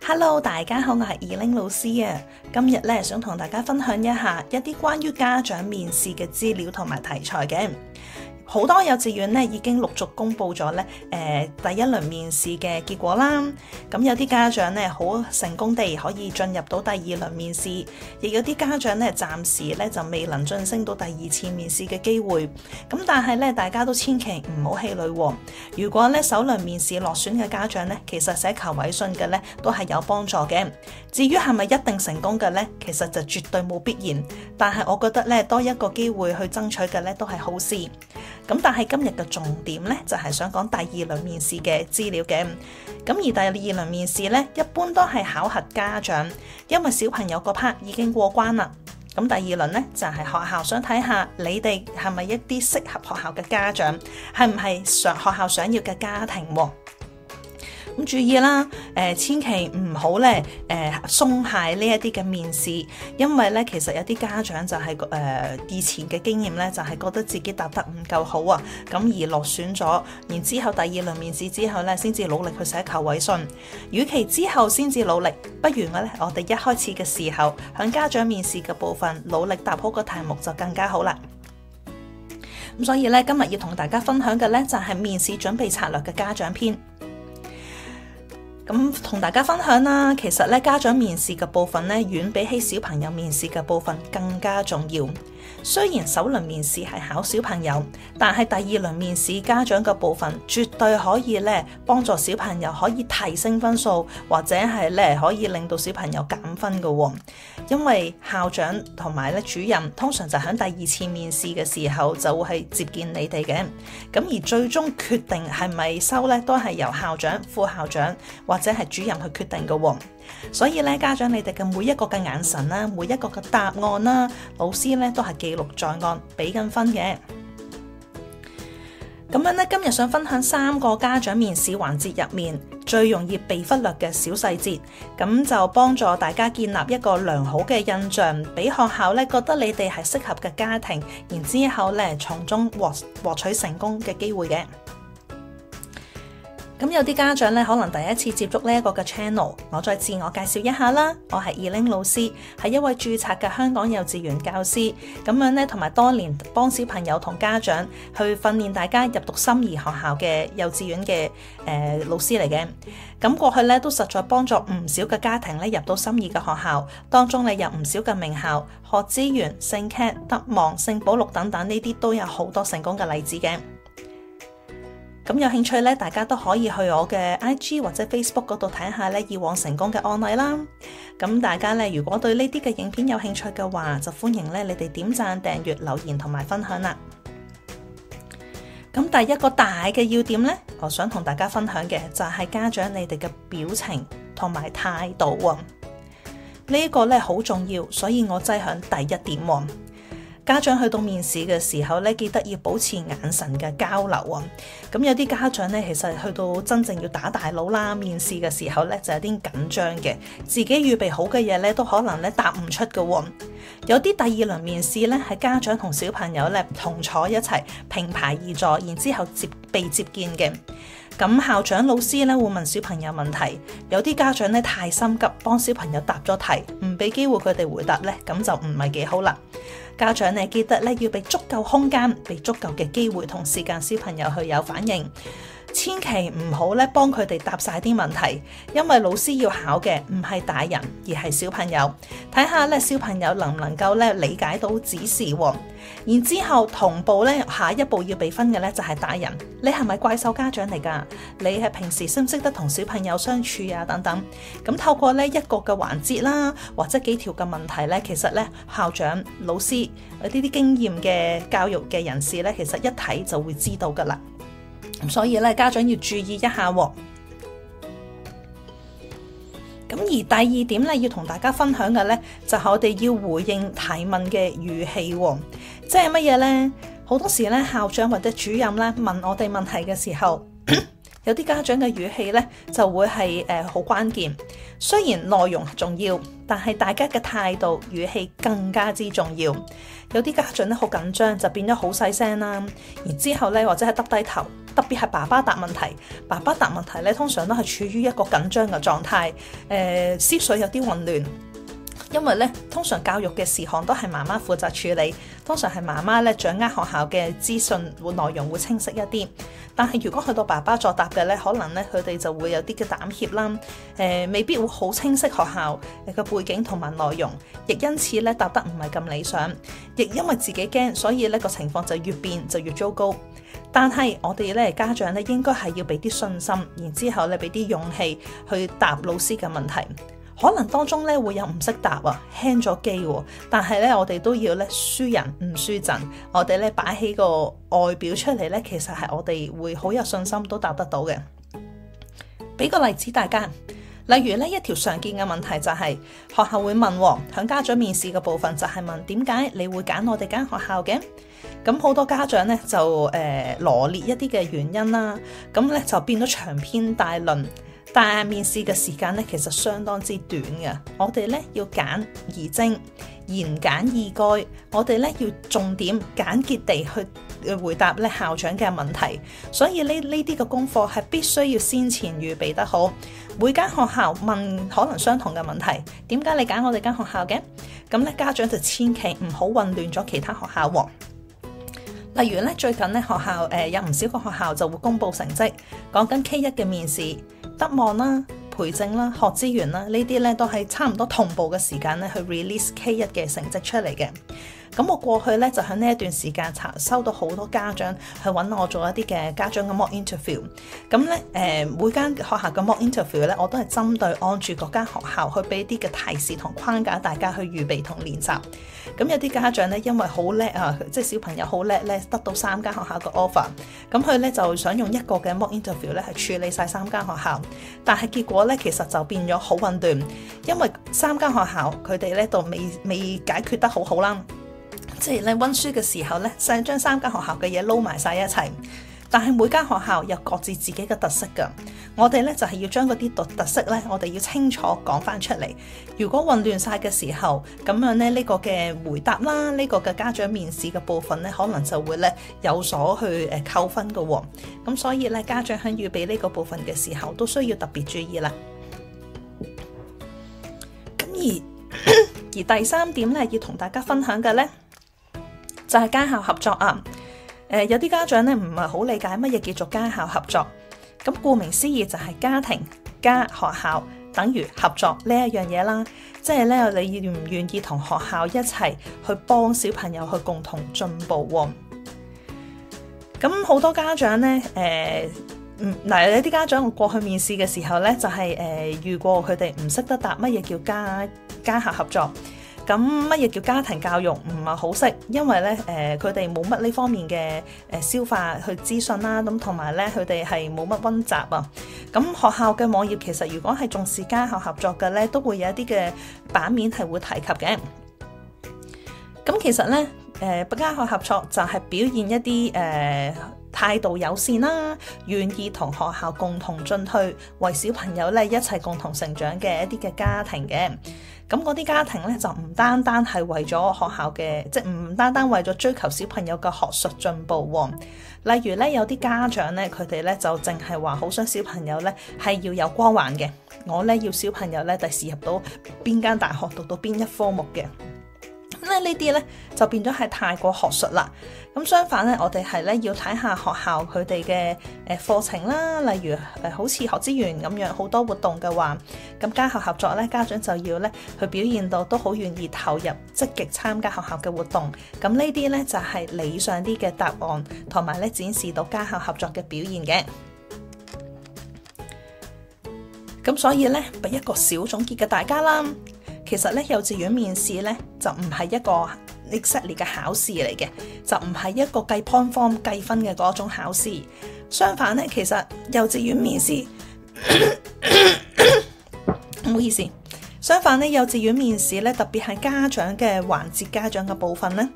Hello， 大家好，我係二玲老師啊。今日咧想同大家分享一下一啲關於家長面試嘅資料同埋題材嘅。好多幼稚園咧已經陸續公布咗咧第一輪面試嘅結果啦。咁有啲家長咧好成功地可以進入到第二輪面試，亦有啲家長咧暫時咧就未能晉升到第二次面試嘅機會。咁但係咧大家都千祈唔好氣餒喎。如果咧首輪面試落選嘅家長咧，其實寫求委信嘅咧都係有幫助嘅。至於係咪一定成功嘅咧，其實就絕對冇必然。但係我覺得咧多一個機會去爭取嘅咧都係好事。咁但係今日嘅重點咧就係想講第二輪面試嘅資料嘅。咁而第二輪面試咧一般都係考核家長，因為小朋友個 part 已經過關啦。咁第二輪咧就係學校想睇下你哋係咪一啲適合學校嘅家長，係唔係學校想要嘅家庭喎。咁注意啦，千祈唔好咧鬆懈呢一啲嘅面試，因為咧其實有啲家長就係以前嘅經驗咧就係覺得自己答得唔夠好啊，咁而落選咗，然之後第二輪面試之後咧先至努力去寫求委信。與其之後先至努力，不如我哋一開始嘅時候向家長面試嘅部分努力答好個題目就更加好啦。咁所以咧今日要同大家分享嘅咧就係面試準備策略嘅家長篇。咁同大家分享啦，其實咧家長面試嘅部分咧，遠比起小朋友面試嘅部分更加重要。雖然首輪面試係考小朋友，但係第二輪面試家長嘅部分絕對可以咧幫助小朋友可以提升分數，或者係咧可以令到小朋友減分嘅喎。因為校長同埋咧主任通常就喺第二次面試嘅時候就會係接見你哋嘅，咁而最終決定係咪收咧都係由校長、副校長或者係主任去決定嘅喎。所以咧家長你哋嘅每一個嘅眼神啦，每一個嘅答案啦，老師咧都係記錄在案，俾緊分嘅。咁樣咧今日想分享3個家長面試環節入面最容易被忽略嘅小細節，咁就幫助大家建立一個良好嘅印象，俾學校咧覺得你哋係適合嘅家庭，然之後咧從中獲取成功嘅機會嘅。咁有啲家長咧可能第一次接觸呢一個嘅 channel， 我再自我介紹一下啦。我係二玲老師，係一位註冊嘅香港幼稚園教師，咁樣咧同埋多年幫小朋友同家長去訓練大家入讀心儀學校嘅幼稚園嘅老師嚟嘅。咁過去咧都實在幫助唔少嘅家庭咧入到心儀嘅學校，當中咧有唔少嘅名校，學之園、聖 Cat、德望、聖保祿等等，呢啲都有好多成功嘅例子嘅。咁有興趣咧，大家都可以去我嘅 IG 或者 Facebook 嗰度睇下咧以往成功嘅案例啦。咁大家咧如果對呢啲嘅影片有興趣嘅話，就歡迎咧你哋點讚、訂閱、留言同埋分享啦。咁第一個大嘅要點咧，我想同大家分享嘅就係家長你哋嘅表情同埋態度喎。呢個咧好重要，所以我擠響第一點喎。家長去到面試嘅時候咧，記得要保持眼神嘅交流啊！咁有啲家長咧，其實去到真正要打大佬啦，面試嘅時候咧就有啲緊張嘅，自己預備好嘅嘢咧都可能咧答唔出嘅喎。有啲第二輪面試咧係家長同小朋友咧同坐一齊並排而坐，然之後被接見嘅。咁校長老師咧會問小朋友問題，有啲家長咧太心急，幫小朋友答咗題，唔俾機會佢哋回答咧，咁就唔係幾好啦。家長你記得咧要俾足夠空間，俾足夠嘅機會同時間小朋友去有反應，千祈唔好咧幫佢哋答晒啲問題，因為老師要考嘅唔係大人而係小朋友，睇下咧小朋友能唔能夠咧理解到指示喎。然之後同步咧下一步要俾分嘅咧就係大人，你係咪怪獸家長嚟㗎？你係平時識唔識得同小朋友相處啊？等等。咁透過呢一個嘅環節啦，或者幾條嘅問題咧，其實咧校長、老師呢啲經驗嘅教育嘅人士咧，其實一睇就會知道㗎啦。所以咧家長要注意一下喎。咁而第二點咧，要同大家分享嘅咧，就係我哋要回應提問嘅語氣喎。即係乜嘢咧？好多時咧，校長或者主任咧問我哋問題嘅時候，有啲家長嘅語氣咧就會係好關鍵。雖然內容重要，但係大家嘅態度語氣更加之重要。有啲家長咧好緊張，就變咗好細聲啦。然之後咧或者係耷低頭，特別係爸爸答問題。爸爸答問題咧通常都係處於一個緊張嘅狀態，思緒有啲混亂。因為咧，通常教育嘅事項都係媽媽負責處理，通常係媽媽咧掌握學校嘅資訊內容會清晰一啲。但係如果去到爸爸作答嘅咧，可能咧佢哋就會有啲嘅膽怯啦，未必會好清晰學校嘅背景同埋內容，亦因此咧答得唔係咁理想，亦因為自己驚，所以咧個情況就越變就越糟糕。但係我哋咧家長咧應該係要俾啲信心，然之後咧俾啲勇氣去答老師嘅問題。可能當中咧會有唔識答啊，輕咗機喎，但係咧我哋都要咧輸人唔輸陣，我哋咧擺起個外表出嚟咧，其實係我哋會好有信心都答得到嘅。俾個例子大家，例如咧一條常見嘅問題就係學校會問響家長面試嘅部分就係問點解你會揀我哋間學校嘅？咁好多家長咧就羅列一啲嘅原因啦，咁咧就變咗長篇大論。但係面試嘅時間咧，其實相當之短嘅。我哋咧要簡而精，言簡意賅。我哋咧要重點簡潔地去回答咧校長嘅問題。所以呢啲嘅功課係必須要先前預備得好。每間學校問可能相同嘅問題，點解你揀我哋間學校嘅？咁咧家長就千祈唔好混亂咗其他學校喎。例如咧，最近咧學校有唔少個學校就會公布成績，講緊 K1 嘅面試。德望啦、培正啦、學資源啦，呢啲咧都係差唔多同步嘅時間咧去 release K1 嘅成績出嚟嘅。咁我過去咧就喺呢一段時間收到好多家長去揾我做一啲嘅家長嘅 mock interview。咁咧每間學校嘅 mock interview 咧，我都係針對按住嗰間學校去俾啲嘅提示同框架，大家去預備同練習。咁有啲家長咧，因為好叻啊，即係小朋友好叻咧，得到3間學校嘅 offer， 咁佢咧就想用一個嘅 mock interview 咧係處理晒3間學校，但係結果咧其實就變咗好混亂，因為3間學校佢哋咧都未解決得好好啦。即係咧溫書嘅時候咧，想將3間學校嘅嘢撈埋晒一齊，但係每間學校有各自自己嘅特色㗎。我哋咧就係要將嗰啲特色咧，我哋要清楚講翻出嚟。如果混亂晒嘅時候，咁樣咧呢個嘅回答啦，呢個嘅家長面試嘅部分咧，可能就會咧有所去扣分㗎喎。咁所以咧家長喺預備呢個部分嘅時候，都需要特別注意啦。咁而第3點咧，要同大家分享嘅咧，就係家校合作啊！有啲家長咧唔係好理解乜嘢叫做家校合作。咁顧名思義就係家庭加學校等於合作呢一樣嘢啦。即係咧，你願唔願意同學校一齊去幫小朋友去共同進步喎？咁好多家長咧，有啲家長過去面試嘅時候咧，就係遇過佢哋唔識得答乜嘢叫家校合作。咁乜嘢叫家庭教育唔係好識，因為咧佢哋冇乜呢方面嘅消化去資訊啦，咁同埋咧佢哋係冇乜溫習啊。咁學校嘅網頁其實如果係重視家校合作嘅咧，都會有一啲嘅版面係會提及嘅。咁其實咧家校合作就係表現一啲態度友善啦，願意同學校共同進退，為小朋友咧一齊共同成長嘅一啲嘅家庭嘅。咁嗰啲家庭咧就唔單單係為咗學校嘅，即係唔單單為咗追求小朋友嘅學術進步喎。例如咧有啲家長咧，佢哋咧就淨係話好想小朋友咧係要有光環嘅，我咧要小朋友咧第時入到邊間大學，讀到邊一科目嘅。咁呢啲咧就變咗係太過學術啦。咁相反咧，我哋係咧要睇下學校佢哋嘅課程啦，例如好似學資源咁樣好多活動嘅話，咁家校合作咧，家長就要咧去表現到都好願意投入積極參加學校嘅活動。咁呢啲咧就係理想啲嘅答案，同埋咧展示到家校合作嘅表現嘅。咁所以咧俾一個小總結嘅大家啦。其實咧幼稚園面試咧就唔係一個 exactly 嘅考試嚟嘅，就唔係一個計 point form 計分嘅嗰種考試。相反咧，其實幼稚園面試唔好意思，相反咧幼稚園面試咧特別係家長嘅環節，家長嘅部分咧，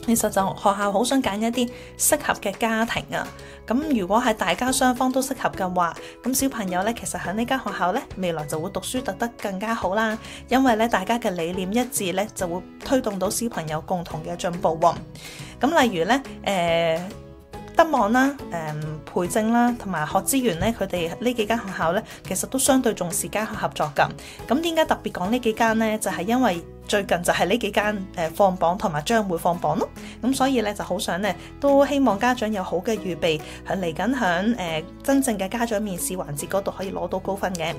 其實就學校好想揀一啲適合嘅家庭啊。咁如果係大家雙方都適合嘅話，咁小朋友咧其實喺呢間學校咧未來就會讀書讀得更加好啦。因為咧大家嘅理念一致咧，就會推動到小朋友共同嘅進步喎。咁例如咧德望啦、培正啦，同埋學之園咧，佢哋呢幾間學校咧，其實都相對重視家校合作㗎。咁點解特別講呢幾間呢？就係因為最近就係呢幾間放榜同埋將會放榜咯。咁所以咧就好想咧，都希望家長有好嘅預備，係嚟緊響真正嘅家長面試環節嗰度可以攞到高分嘅。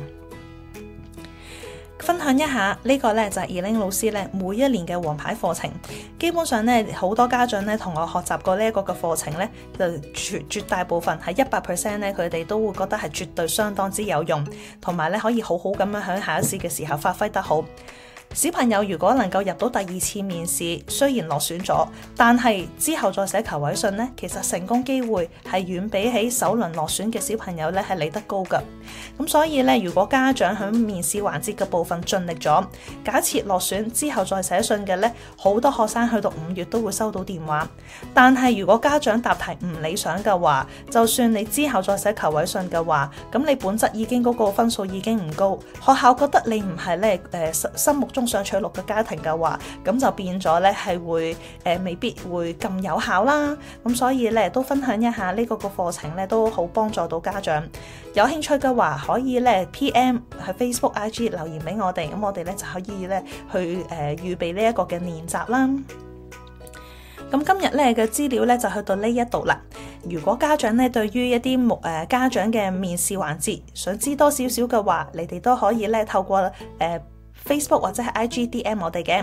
分享一下呢個咧就係 Elaine 老師咧每一年嘅王牌課程。基本上咧好多家長咧同我學習過呢一個嘅課程咧，就絕大部分係100%咧，佢哋都會覺得係絕對相當之有用，同埋咧可以好好咁樣喺考試嘅時候發揮得好。小朋友如果能夠入到第2次面試，雖然落選咗，但係之後再寫求委信呢，其實成功機會係遠比起首輪落選嘅小朋友咧係嚟得高㗎。咁所以咧，如果家長喺面試環節嘅部分盡力咗，假設落選之後再寫信嘅咧，好多學生去到5月都會收到電話。但係如果家長答題唔理想嘅話，就算你之後再寫求委信嘅話，咁你本質已經嗰個分數已經唔高，學校覺得你唔係咧心目中想取錄嘅家庭嘅話，咁就變咗咧係會未必會咁有效啦。咁所以咧都分享一下呢個課程咧都好幫助到家長。有興趣嘅話可以咧 PM 喺 Facebook、IG 留言俾我哋，咁我哋咧就可以咧去預備呢一個嘅練習啦。咁今日咧嘅資料咧就去到呢一度啦。如果家長咧對於一啲家長嘅面試環節想知多少少嘅話，你哋都可以咧透過Facebook 或者係 IG DM 我哋嘅。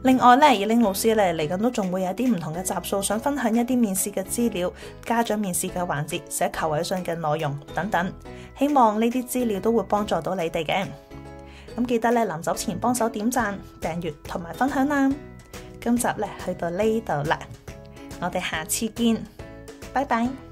另外咧，Elaine老師咧嚟緊都仲會有啲唔同嘅集數，想分享一啲面試嘅資料、家長面試嘅環節、寫求委信嘅內容等等。希望呢啲資料都會幫助到你哋嘅。咁記得咧臨走前幫手點讚、訂閱同埋分享啦。今集咧去到呢度啦，我哋下次見，拜拜。